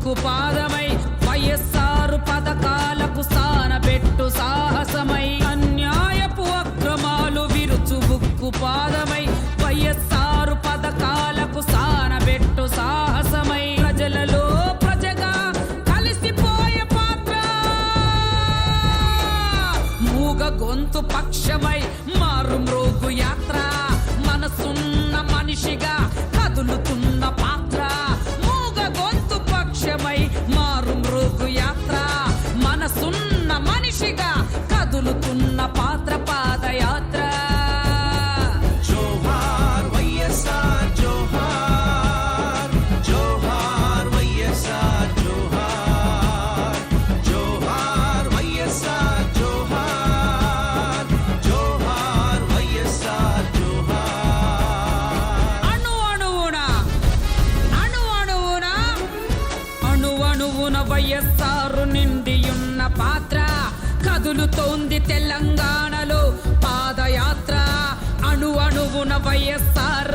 ఉక్కుపాదమై వైఎస్ఆర్ పథకాలకు సానబెట్టు సాహసమై అన్యాయపు అక్రమాలు విరుచు ఉక్కుపాదమై వైఎస్ఆర్ పథకాలకు సానబెట్టు సాహసమై ప్రజలలో ప్రజగా కలిసిపోయే పాత్ర మూగ గొంతు పక్షమై మారు మ్రోగు యాత్ర మనసున్న మనిషిగా కదులుతున్న పాత్ర మూగ గొంతు పక్షమై మారు మ్రోగు యాత్ర మనసున్న మనిషిగా కదులుతున్న పాత్ర పాదయాత్ర జోహార్ వైఎస్ఆర్ జోహార్ జోహార్ వైఎస్ఆర్ జోహార్ జోహార్ వైఎస్ఆర్ జోహార్ జోహార్ వైఎస్ఆర్ జోహార్ అణువణువున వైఎస్ఆర్ నిండియున్న పాత్ర కదులుతోంది తెలంగాణలో పాదయాత్ర అణువణువున వైఎస్ఆర్